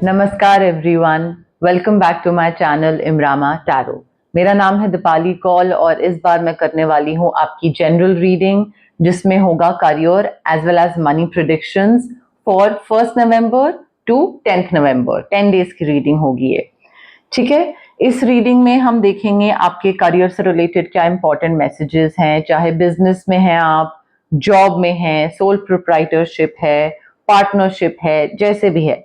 नमस्कार everyone, welcome back to my channel इमरामा tarot. मेरा नाम है दीपाली कौल और इस बार मैं करने वाली हूँ आपकी जनरल रीडिंग, जिसमें होगा career as well as money predictions for 1 November to 10 November. 10 days की रीडिंग होगी ये। ठीक है, इस रीडिंग में हम देखेंगे आपके करियर से रिलेटेड क्या इंपॉर्टेंट मैसेजेस हैं, चाहे बिजनेस में हैं आप, जॉब में हैं, सोल प्रोप्राइटरशिप है, पार्टनरशिप है, जैसे भी है।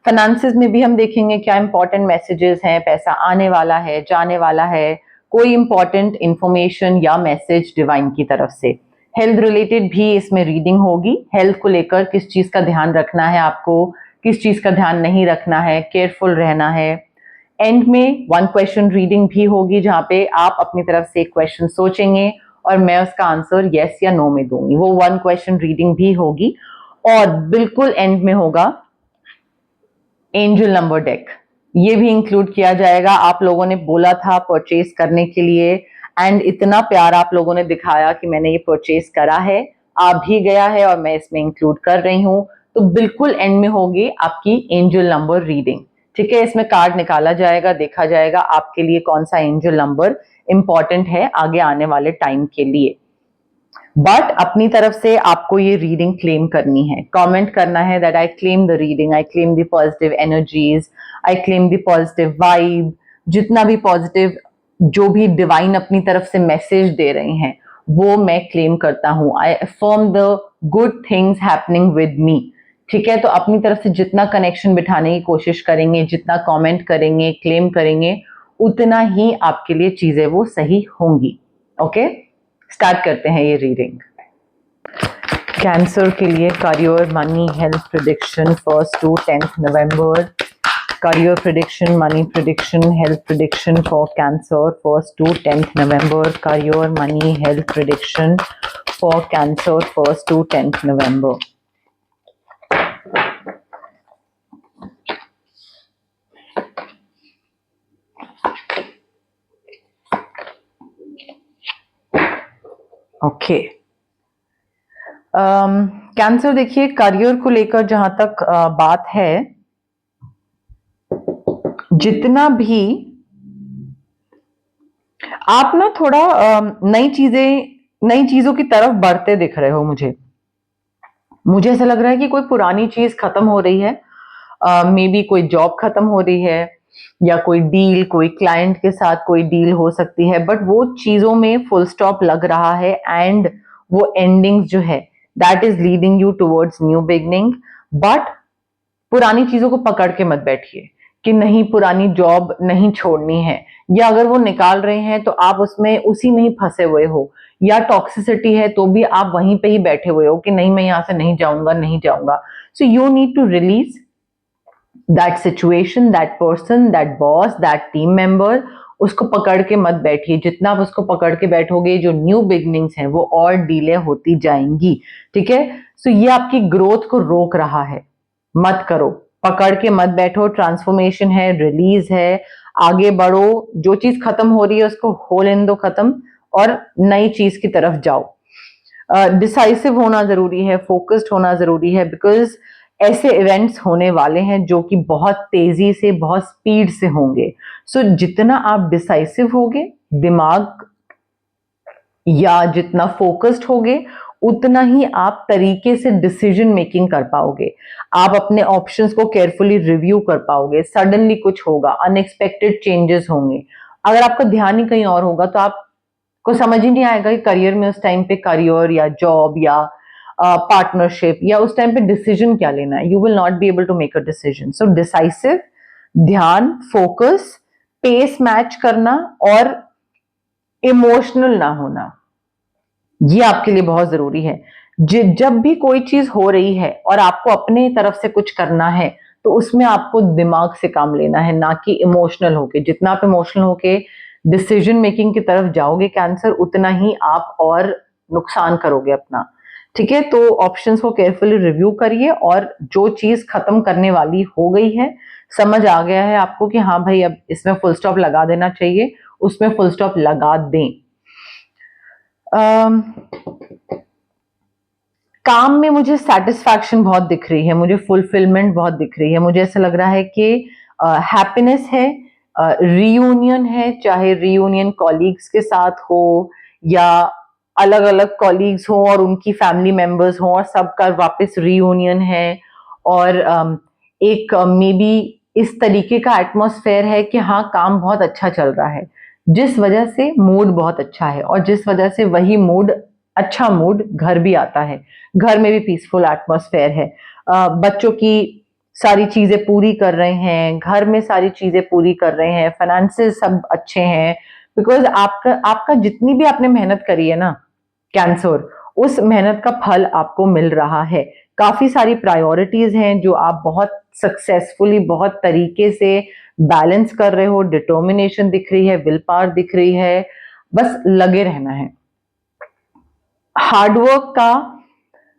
फाइनेंसेस में भी हम देखेंगे क्या इंपॉर्टेंट मैसेजेस हैं, पैसा आने वाला है, जाने वाला है, कोई इंपॉर्टेंट इंफॉर्मेशन या मैसेज डिवाइन की तरफ से। हेल्थ रिलेटेड भी इसमें रीडिंग होगी। हेल्थ को लेकर किस चीज का ध्यान रखना है आपको, किस चीज का ध्यान नहीं रखना है, केयरफुल रहना है। एंड में 1 क्वेश्चन रीडिंग भी होगी, जहां पे आप अपनी तरफ से एक क्वेश्चन सोचेंगे और मैं उसका आंसर यस या नो में दूंगी। वो 1 क्वेश्चन रीडिंग भी होगी। और बिल्कुल एंड में होगा एंजल नंबर डेक, ये भी इंक्लूड किया जाएगा। आप लोगों ने बोला था परचेज करने के लिए एंड इतना प्यार आप लोगों ने दिखाया कि मैंने ये परचेज करा है, आ भी गया है और मैं इसमें इंक्लूड कर रही हूं। तो बिल्कुल एंड में होगी आपकी एंजल नंबर रीडिंग। ठीक है, इसमें कार्ड निकाला जाएगा, देखा जाएगा आपके लिए कौन सा एंजल नंबर इंपॉर्टेंट है आगे आने वाले टाइम के लिए। बट अपनी तरफ से आपको ये रीडिंग क्लेम करनी है, कमेंट करना है that I claim the reading, I claim the positive energies, I claim the positive vibe. जितना भी पॉजिटिव, जो भी डिवाइन अपनी तरफ से मैसेज दे रहे हैं वो मैं क्लेम करता हूं। I affirm the good things happening with me. ठीक है, तो अपनी तरफ से जितना कनेक्शन बिठाने की कोशिश करेंगे, जितना कमेंट करेंगे, क्लेम करेंगे, उतना ही आपके लिए चीजें वो सही होंगी। ओके, स्टार्ट करते हैं ये रीडिंग। कैंसर के लिए career, money, health prediction 1 to 10 November. Career prediction, money prediction, health prediction for cancer 1 to 10 November. Career, money, health prediction for cancer 1 to 10 November. Okay, cancer देखिए, करियर को लेकर जहां तक बात है, जितना भी आप ना थोड़ा नई चीजों की तरफ बढ़ते दिख रहे हो। मुझे ऐसा लग रहा है कि कोई पुरानी चीज खत्म हो रही है। मे बी कोई जॉब खत्म हो रही है या कोई डील, कोई क्लाइंट के साथ कोई डील हो सकती है, बट वो चीजों में फुल स्टॉप लग रहा है एंड वो एंडिंग्स जो है that is leading you towards new beginning. But पुरानी चीजों को पकड़ के मत बैठिए कि नहीं, पुरानी जॉब नहीं छोड़नी है, या अगर वो निकाल रहे हैं तो आप उसमें उसी में ही फंसे हुए हो, या टॉक्सिसिटी है तो भी आप वहीं पे ही बैठे हुए हो कि नहीं, मैं यहां से नहीं जाऊंगा, नहीं जाऊंगा। So you need to release that situation, that person, that boss, that team member. उसको पकड़ के मत बैठिए। जितना आप उसको पकड़ के बैठोगे, जो न्यू बिगनिंग्स हैं वो और डिले होती जाएंगी। ठीक है, सो ये आपकी ग्रोथ को रोक रहा है, मत करो, पकड़ के मत बैठो। ट्रांसफॉर्मेशन है, रिलीज है, आगे बढ़ो। जो चीज खत्म हो रही है उसको हो लेने दो खत्म और नई चीज की तरफ जाओ। डिसाइसिव होना जरूरी है, फोकस्ड होना जरूरी है, बिकॉज ऐसे इवेंट्स होने वाले हैं जो कि बहुत तेजी से, बहुत स्पीड से होंगे। सो जितना आप डिसाइसिव होगे, दिमाग या जितना फोकस्ड होगे, उतना ही आप तरीके से डिसीजन मेकिंग कर पाओगे। आप अपने ऑप्शंस को केयरफुली रिव्यू कर पाओगे। सडनली कुछ होगा, अनएक्सपेक्टेड चेंजेस होंगे। अगर आपका ध्यान ही कहीं और होगा तो आपको समझ ही नहीं आएगा कि करियर में उस टाइम पे करियर या जॉब या पार्टनरशिप या उस टाइम पे डिसीजन क्या लेना है। You will not be able to make a decision. So decisive, ध्यान, फोकस, पेस मैच करना और इमोशनल ना होना, ये आपके लिए बहुत जरूरी है। जब भी कोई चीज हो रही है और आपको अपने तरफ से कुछ करना है, तो उसमें आपको दिमाग से काम लेना है, ना कि इमोशनल होके। जितना आप इमोशनल होके डिसीजन मेकिंग की तरफ जाओगे कैंसर, उतना ही आप और नुकसान करोगे अपना। ठीक है, तो ऑप्शंस को केयरफुली रिव्यू करिए और जो चीज खत्म करने वाली हो गई है, समझ आ गया है आपको कि हाँ भाई अब इसमें फुल स्टॉप लगा देना चाहिए, उसमें फुल स्टॉप लगा दें। काम में मुझे सेटिस्फैक्शन बहुत दिख रही है, मुझे फुलफिलमेंट बहुत दिख रही है, मुझे ऐसा लग रहा है कि हैप्पीनेस है, रियूनियन है, चाहे रियूनियन कॉलीग्स के साथ हो या अलग अलग कॉलीग्स हो और उनकी फैमिली मेंबर्स हो और सबका वापस रियूनियन है। और एक मे बी इस तरीके का एटमॉस्फेयर है कि हाँ, काम बहुत अच्छा चल रहा है, जिस वजह से मूड बहुत अच्छा है और जिस वजह से वही मूड, अच्छा मूड घर भी आता है। घर में भी पीसफुल एटमॉस्फेयर है, बच्चों की सारी चीजें पूरी कर रहे हैं, घर में सारी चीजें पूरी कर रहे हैं, फाइनेंसेस सब अच्छे हैं। बिकॉज आपका आपका जितनी भी आपने मेहनत करी है ना कैंसर, उस मेहनत का फल आपको मिल रहा है। काफी सारी प्रायोरिटीज हैं जो आप बहुत सक्सेसफुली, बहुत तरीके से बैलेंस कर रहे हो। डिटर्मिनेशन दिख रही है, विल पावर दिख रही है, बस लगे रहना है। हार्डवर्क का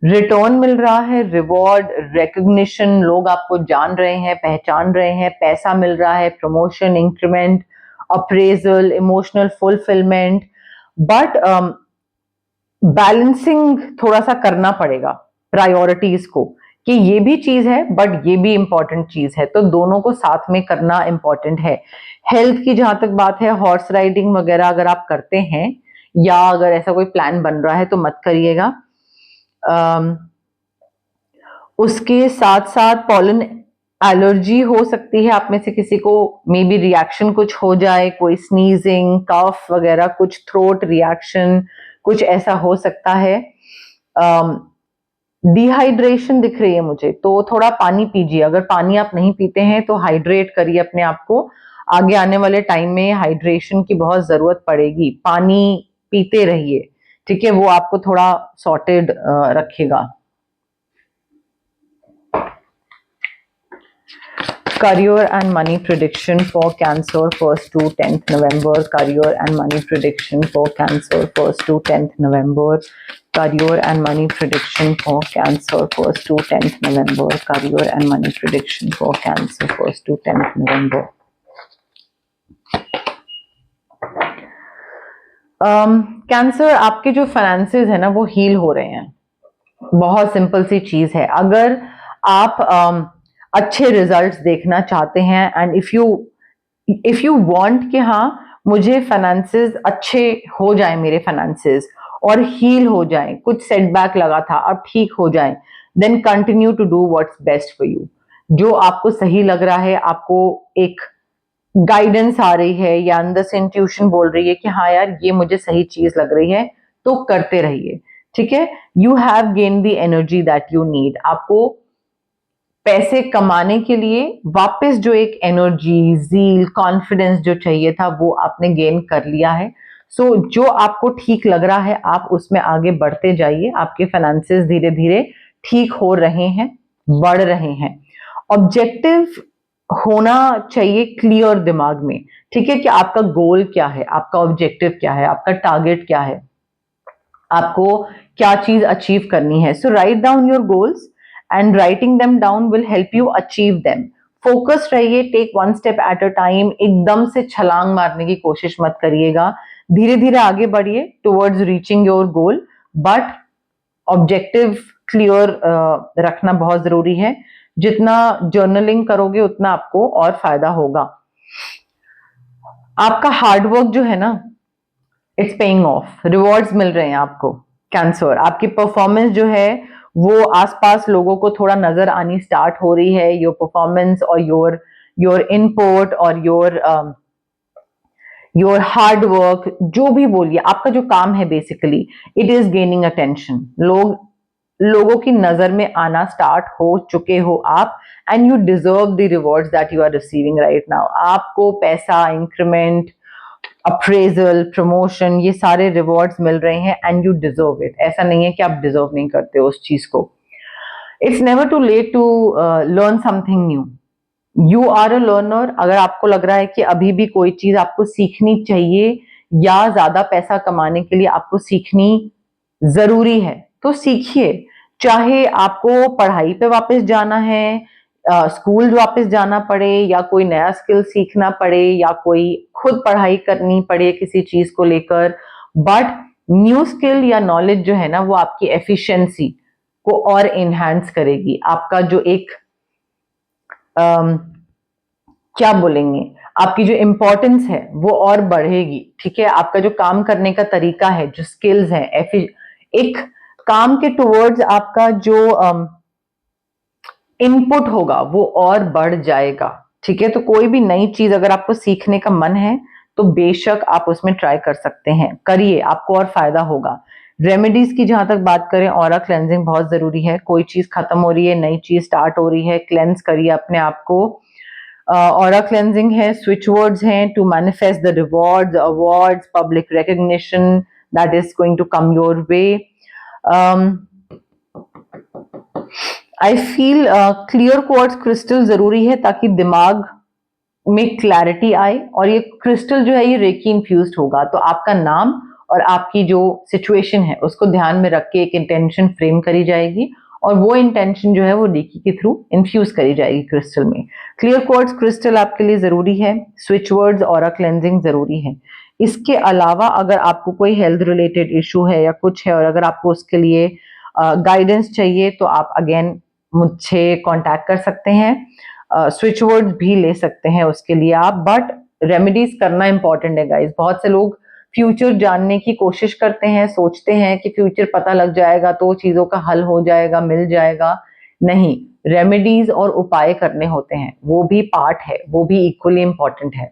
रिटर्न मिल रहा है, रिवॉर्ड, रिकग्निशन, लोग आपको जान रहे हैं, पहचान रहे हैं, पैसा मिल रहा है, promotion, increment, appraisal, emotional fulfilment. But balancing थोड़ा सा करना पड़ेगा प्रायोरिटीज को, कि ये भी चीज है बट ये भी इंपॉर्टेंट चीज है, तो दोनों को साथ में करना इंपॉर्टेंट है। हेल्थ की जहां तक बात है, हॉर्स राइडिंग वगैरह अगर आप करते हैं या अगर ऐसा कोई प्लान बन रहा है तो मत करिएगा। उसके साथ साथ पॉलन एलर्जी हो सकती है, आप में से किसी को मे बी रिएक्शन कुछ हो जाए, कोई स्नीजिंग, कफ वगैरह, कुछ थ्रोट रिएक्शन, कुछ ऐसा हो सकता है। डिहाइड्रेशन दिख रही है मुझे, तो थोड़ा पानी पीजिए। अगर पानी आप नहीं पीते हैं तो हाइड्रेट करिए अपने आप को, आगे आने वाले टाइम में हाइड्रेशन की बहुत जरूरत पड़ेगी। पानी पीते रहिए, ठीक है, वो आपको थोड़ा सॉर्टेड रखेगा। Career and money prediction for Cancer 1st to 10th November. Career and money prediction for Cancer 1st to 10th November. Career and money prediction for Cancer 1st to 10th November. Career and money prediction for Cancer 1st to 10th November. Cancer, आपके जो finances है ना वो heal हो रहे हैं। बहुत simple सी चीज है। अगर आप अच्छे रिजल्ट्स देखना चाहते हैं एंड इफ यू वांट कि हाँ मुझे फाइनेंसेस अच्छे हो जाए, मेरे फाइनेंसेस और हील हो जाए, कुछ सेटबैक लगा था अब ठीक हो जाए, then continue to do what's best for you. जो आपको सही लग रहा है, आपको एक गाइडेंस आ रही है या अंदर से इंट्यूशन बोल रही है कि हाँ यार ये मुझे सही चीज लग रही है, तो करते रहिए, ठीक है। You have gain the energy that you need. आपको पैसे कमाने के लिए वापस जो एक एनर्जी, जील, कॉन्फिडेंस जो चाहिए था वो आपने गेन कर लिया है। सो जो आपको ठीक लग रहा है आप उसमें आगे बढ़ते जाइए। आपके फाइनेंसेस धीरे धीरे ठीक हो रहे हैं, बढ़ रहे हैं। ऑब्जेक्टिव होना चाहिए क्लियर दिमाग में, ठीक है, कि आपका गोल क्या है, आपका ऑब्जेक्टिव क्या है, आपका टारगेट क्या है, आपको क्या चीज अचीव करनी है। So write down your goals and writing them down will help you achieve them. Focused रहिए, take one step at a time. एकदम से छलांग मारने की कोशिश मत करिएगा, धीरे धीरे आगे बढ़िए towards reaching your goal. But objective clear रखना बहुत जरूरी है। जितना जर्नलिंग करोगे उतना आपको और फायदा होगा। आपका हार्डवर्क जो है ना, इट्स पेइंग ऑफ, रिवॉर्ड्स मिल रहे हैं आपको। कैंसर, आपकी परफॉर्मेंस जो है वो आसपास लोगों को थोड़ा नजर आनी स्टार्ट हो रही है। योर परफॉर्मेंस और योर इनपुट और योर हार्ड वर्क, जो भी बोलिए, आपका जो काम है basically it is gaining attention. लोगों की नजर में आना स्टार्ट हो चुके हो आप, and you deserve the rewards that you are receiving right now. आपको पैसा, इंक्रीमेंट, अप्रेजल, प्रमोशन, ये सारे रिवॉर्ड्स मिल रहे हैं एंड यू डिजर्व इट। ऐसा नहीं है कि आप डिजर्व नहीं करते उस चीज को। It's never too late to learn something new. You are a learner. अगर आपको लग रहा है कि अभी भी कोई चीज आपको सीखनी चाहिए या ज्यादा पैसा कमाने के लिए आपको सीखनी जरूरी है, तो सीखिए। चाहे आपको पढ़ाई पे वापस जाना है, स्कूल वापस जाना पड़े, या कोई नया स्किल सीखना पड़े, या कोई खुद पढ़ाई करनी पड़े किसी चीज को लेकर, बट न्यू स्किल या नॉलेज जो है ना वो आपकी एफिशिएंसी को और इनहैंस करेगी। आपका जो एक क्या बोलेंगे, आपकी जो इम्पोर्टेंस है वो और बढ़ेगी। ठीक है, आपका जो काम करने का तरीका है, जो स्किल्स है, एक काम के टुवर्ड्स आपका जो इनपुट होगा वो और बढ़ जाएगा। ठीक है, तो कोई भी नई चीज अगर आपको सीखने का मन है तो बेशक आप उसमें ट्राई कर सकते हैं, करिए, आपको और फायदा होगा। रेमेडीज की जहां तक बात करें, ऑरा क्लेंजिंग बहुत जरूरी है। कोई चीज खत्म हो रही है, नई चीज स्टार्ट हो रही है, क्लेंस करिए अपने आप को। ऑरा क्लेंजिंग है, स्विच वर्ड्स हैं to manifest the rewards, awards, public recognition that is going to come your way. I feel clear quartz crystal जरूरी है ताकि दिमाग में क्लैरिटी आए, और ये क्रिस्टल जो है ये रेकी इन्फ्यूज्ड होगा, तो आपका नाम और आपकी जो सिचुएशन है उसको ध्यान में रख के एक इंटेंशन फ्रेम करी जाएगी, और वो इंटेंशन जो है वो रेकी के थ्रू इन्फ्यूज करी जाएगी क्रिस्टल में। क्लियर क्वार्ट्ज क्रिस्टल आपके लिए जरूरी है, स्विच वर्ड्स, ऑरा क्लेंजिंग जरूरी है। इसके अलावा अगर आपको कोई हेल्थ रिलेटेड इशू है या कुछ है, और अगर आपको उसके लिए गाइडेंस चाहिए तो आप अगेन मुझसे कांटेक्ट कर सकते हैं, स्विच वर्ड्स भी ले सकते हैं उसके लिए आप। बट रेमेडीज करना इंपॉर्टेंट है गाइस। बहुत से लोग फ्यूचर जानने की कोशिश करते हैं, सोचते हैं कि फ्यूचर पता लग जाएगा तो चीजों का हल हो जाएगा, मिल जाएगा। नहीं, रेमेडीज और उपाय करने होते हैं, वो भी पार्ट है, वो भी इक्वली इंपॉर्टेंट है।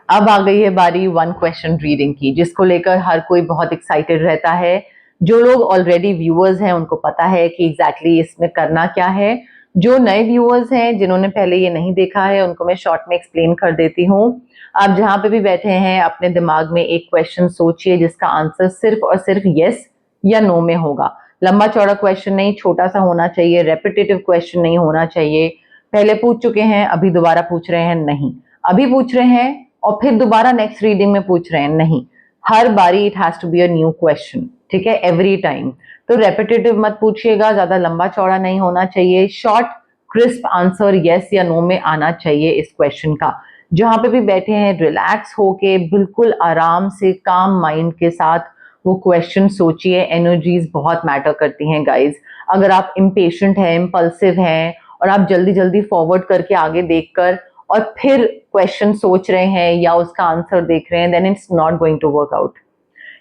अब आ गई है बारी वन क्वेश्चन रीडिंग की, जिसको लेकर हर कोई बहुत एक्साइटेड रहता है। जो लोग ऑलरेडी व्यूअर्स हैं उनको पता है कि एग्जैक्टली इसमें करना क्या है। जो नए व्यूअर्स हैं, जिन्होंने पहले ये नहीं देखा है, उनको मैं शॉर्ट में एक्सप्लेन कर देती हूँ। आप जहां पे भी बैठे हैं अपने दिमाग में एक क्वेश्चन सोचिए जिसका आंसर सिर्फ और सिर्फ यस या नो में होगा। लंबा चौड़ा क्वेश्चन नहीं, छोटा सा होना चाहिए, रेपिटेटिव क्वेश्चन नहीं होना चाहिए। पहले पूछ चुके हैं अभी दोबारा पूछ रहे हैं, नहीं। अभी पूछ रहे हैं और फिर दोबारा नेक्स्ट रीडिंग में पूछ रहे हैं, नहीं। हर बारी it has to be a new question, ठीक है, एवरी टाइम। तो रेपिटेटिव मत पूछिएगा, ज्यादा लंबा चौड़ा नहीं होना चाहिए, शॉर्ट क्रिस्प आंसर यस या नो में आना चाहिए इस क्वेश्चन का। जहां पे भी बैठे हैं रिलैक्स होके, बिल्कुल आराम से, काम माइंड के साथ वो क्वेश्चन सोचिए। एनर्जीज बहुत मैटर करती हैं गाइज। अगर आप इम्पेशेंट हैं, इम्पल्सिव हैं, और आप जल्दी जल्दी फॉरवर्ड करके आगे देखकर और फिर क्वेश्चन सोच रहे हैं या उसका आंसर देख रहे हैं, then it's not going to work out,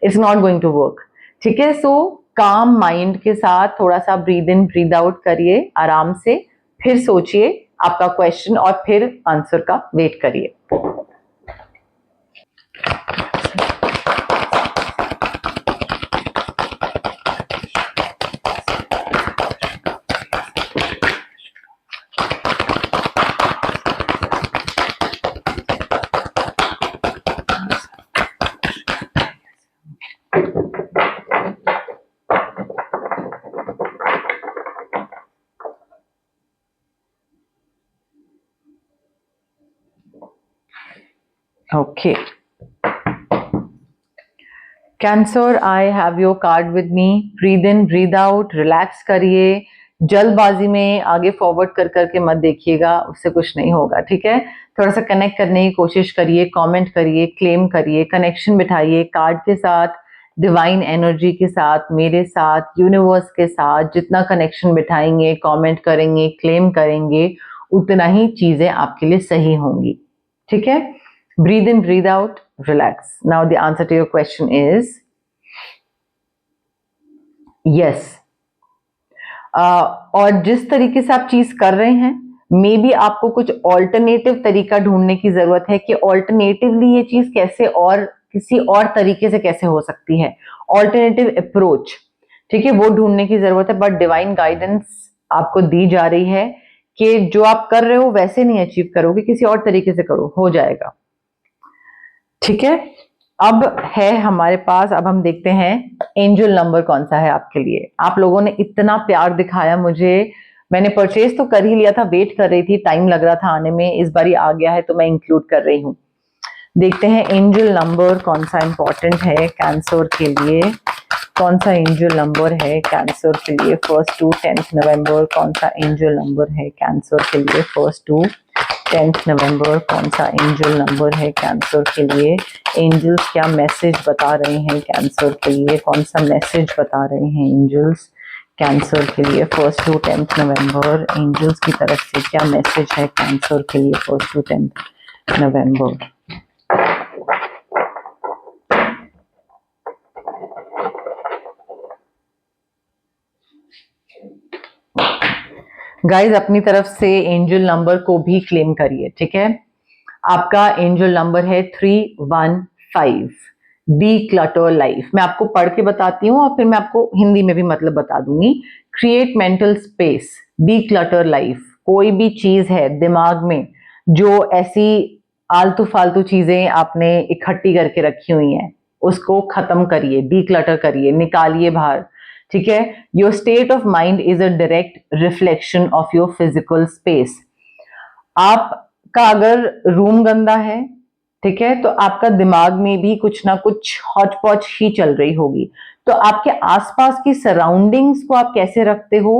it's not going to work. ठीक है, सो काम माइंड के साथ थोड़ा सा ब्रीद इन ब्रीद आउट करिए आराम से, फिर सोचिए आपका क्वेश्चन और फिर आंसर का वेट करिए। Okay. Cancer, I have your card with me. Breathe in, breathe out, relax करिए। जल्दबाजी में आगे फॉरवर्ड कर करके मत देखिएगा, उससे कुछ नहीं होगा। ठीक है, थोड़ा सा कनेक्ट करने की कोशिश करिए, कमेंट करिए, क्लेम करिए, कनेक्शन बिठाइए कार्ड के साथ, डिवाइन एनर्जी के साथ, मेरे साथ, यूनिवर्स के साथ। जितना कनेक्शन बिठाएंगे, कमेंट करेंगे, क्लेम करेंगे, उतना ही चीजें आपके लिए सही होंगी। ठीक है, breathe in, breathe out, relax. Now the answer to your question is yes. और जिस तरीके से आप चीज कर रहे हैं, मे बी आपको कुछ ऑल्टरनेटिव तरीका ढूंढने की जरूरत है कि ऑल्टरनेटिवली ये चीज कैसे और किसी और तरीके से कैसे हो सकती है, ऑल्टरनेटिव अप्रोच। ठीक है, वो ढूंढने की जरूरत है। बट डिवाइन गाइडेंस आपको दी जा रही है कि जो आप कर रहे हो वैसे नहीं अचीव करोगे, किसी और तरीके से करो, हो जाएगा। ठीक है, अब है हमारे पास, अब हम देखते हैं एंजल नंबर कौन सा है आपके लिए। आप लोगों ने इतना प्यार दिखाया मुझे, मैंने परचेज तो कर ही लिया था, वेट कर रही थी, टाइम लग रहा था आने में, इस बारी आ गया है तो मैं इंक्लूड कर रही हूँ। देखते हैं एंजल नंबर कौन सा इंपॉर्टेंट है कैंसर के लिए। कौन सा एंजल नंबर है कैंसर के लिए 1st to 10th नवंबर? कौन सा एंजल नंबर है कैंसर के लिए 1st to 10th नवंबर? कौन सा एंजल नंबर है कैंसर के लिए? एंजल्स क्या मैसेज बता रहे हैं कैंसर के लिए? कौन सा मैसेज बता रहे हैं एंजल्स कैंसर के लिए 1 to 10 नवंबर, एंजल्स की तरफ से क्या मैसेज है कैंसर के लिए 1 to 10 नवंबर। गाइज अपनी तरफ से एंजल नंबर को भी क्लेम करिए, ठीक है। आपका एंजल नंबर है 315, डी क्लटर लाइफ। मैं आपको पढ़ के बताती हूँ और फिर मैं आपको हिंदी में भी मतलब बता दूंगी। Create mental space, D clutter life. कोई भी चीज है दिमाग में जो ऐसी आलतू फालतू चीजें आपने इकट्ठी करके रखी हुई हैं, उसको खत्म करिए, डी क्लटर करिए, निकालिए बाहर, ठीक है। Your state of mind is a direct reflection of your physical space. आपका अगर रूम गंदा है, ठीक है, तो आपका दिमाग में भी कुछ ना कुछ हौच पौच ही चल रही होगी। तो आपके आसपास की सराउंडिंग्स को आप कैसे रखते हो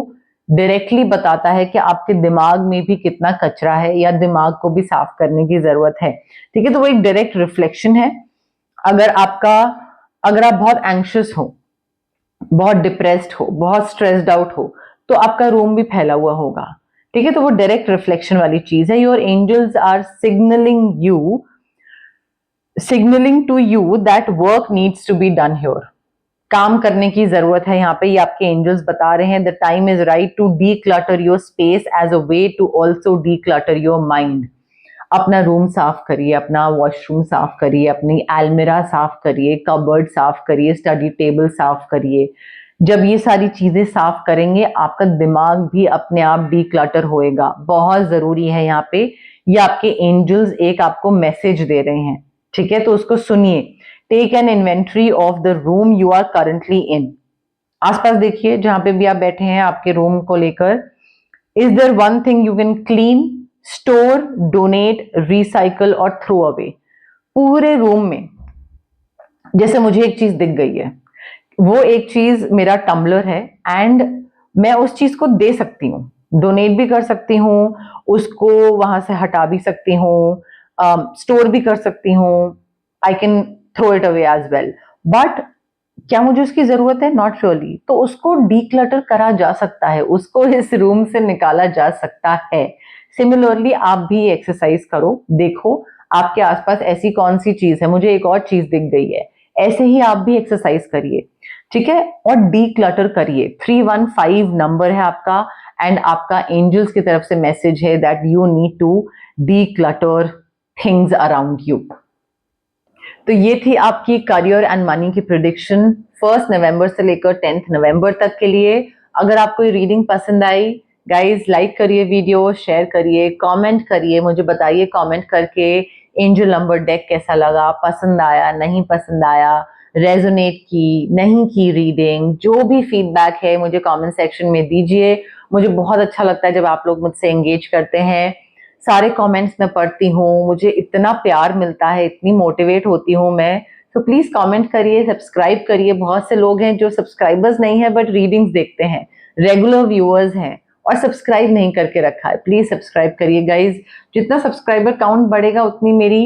डायरेक्टली बताता है कि आपके दिमाग में भी कितना कचरा है या दिमाग को भी साफ करने की जरूरत है, ठीक है। तो वो एक डायरेक्ट रिफ्लेक्शन है। अगर आप बहुत एंग्शियस हो, बहुत डिप्रेस्ड हो, बहुत स्ट्रेस्ड आउट हो, तो आपका रूम भी फैला हुआ होगा, ठीक है। तो वो डायरेक्ट रिफ्लेक्शन वाली चीज है। Your angels are signalling to you that work needs to be done here. काम करने की जरूरत है यहाँ पे, ये आपके एंजल्स बता रहे हैं। The time is right to declutter your space as a way to also declutter your mind. अपना रूम साफ करिए, अपना वॉशरूम साफ करिए, अपनी अलमीरा साफ करिए, कबर्ड साफ करिए, स्टडी टेबल साफ करिए। जब ये सारी चीजें साफ करेंगे आपका दिमाग भी अपने आप डीक्लटर होएगा। बहुत जरूरी है यहाँ पे, ये आपके एंजल्स एक आपको मैसेज दे रहे हैं, ठीक है। तो उसको सुनिए। Take an inventory of the room you are currently in. आसपास देखिए जहां पे भी आप बैठे हैं आपके रूम को लेकर। Is there one thing you can clean, store, donate, recycle और थ्रो अवे। पूरे रूम में जैसे मुझे एक चीज दिख गई है, वो एक चीज मेरा टम्बलर है एंड मैं उस चीज को दे सकती हूँ, डोनेट भी कर सकती हूँ, उसको वहां से हटा भी सकती हूँ, स्टोर भी कर सकती हूँ, I can throw it away as well. But क्या मुझे उसकी जरूरत है? Not really. तो उसको डीक्लटर करा जा सकता है, उसको इस रूम से निकाला जा सकता है। सिमिलरली आप भी एक्सरसाइज करो, देखो आपके आसपास ऐसी कौन सी चीज है, मुझे एक और चीज दिख गई है, ऐसे ही आप भी एक्सरसाइज करिए, ठीक है, और डीक्लटर करिए। 315 नंबर है आपका एंड आपका एंजल्स की तरफ से मैसेज है that you need to declutter things around you. तो ये थी आपकी करियर एंड मनी की प्रिडिक्शन 1 नवंबर से लेकर 10 नवंबर तक के लिए। अगर आपको ये रीडिंग पसंद आई गाइज, लाइक करिए वीडियो, शेयर करिए, कमेंट करिए, मुझे बताइए कमेंट करके एंजल नंबर डेक कैसा लगा, पसंद आया, नहीं पसंद आया, रेजोनेट की, नहीं की रीडिंग। जो भी फीडबैक है मुझे कमेंट सेक्शन में दीजिए। मुझे बहुत अच्छा लगता है जब आप लोग मुझसे एंगेज करते हैं। सारे कमेंट्स मैं पढ़ती हूँ, मुझे इतना प्यार मिलता है, इतनी मोटिवेट होती हूँ मैं। तो प्लीज कमेंट करिए, सब्सक्राइब करिए। बहुत से लोग हैं जो सब्सक्राइबर्स नहीं है बट रीडिंग्स देखते हैं, रेगुलर व्यूअर्स हैं और सब्सक्राइब नहीं करके रखा है। प्लीज सब्सक्राइब करिए गाइज। जितना सब्सक्राइबर काउंट बढ़ेगा उतनी मेरी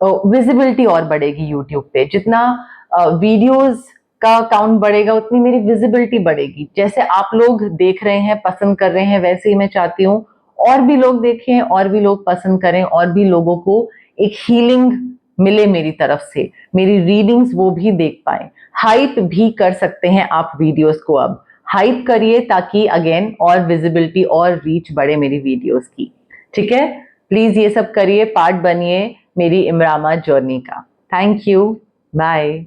विजिबिलिटी और बढ़ेगी यूट्यूब पे। जितना वीडियोस का काउंट बढ़ेगा उतनी मेरी विजिबिलिटी बढ़ेगी। जैसे आप लोग देख रहे हैं, पसंद कर रहे हैं, वैसे ही मैं चाहती हूँ और भी लोग देखें, और भी लोग पसंद करें, और भी लोगों को एक हीलिंग मिले मेरी तरफ से, मेरी रीडिंग्स वो भी देख पाए। हाइप भी कर सकते हैं आप वीडियोस को, अब हाइप करिए ताकि अगेन और विजिबिलिटी और रीच बढ़े मेरी वीडियोस की, ठीक है। प्लीज ये सब करिए, पार्ट बनिए मेरी इमरामा जर्नी का। Thank you, bye.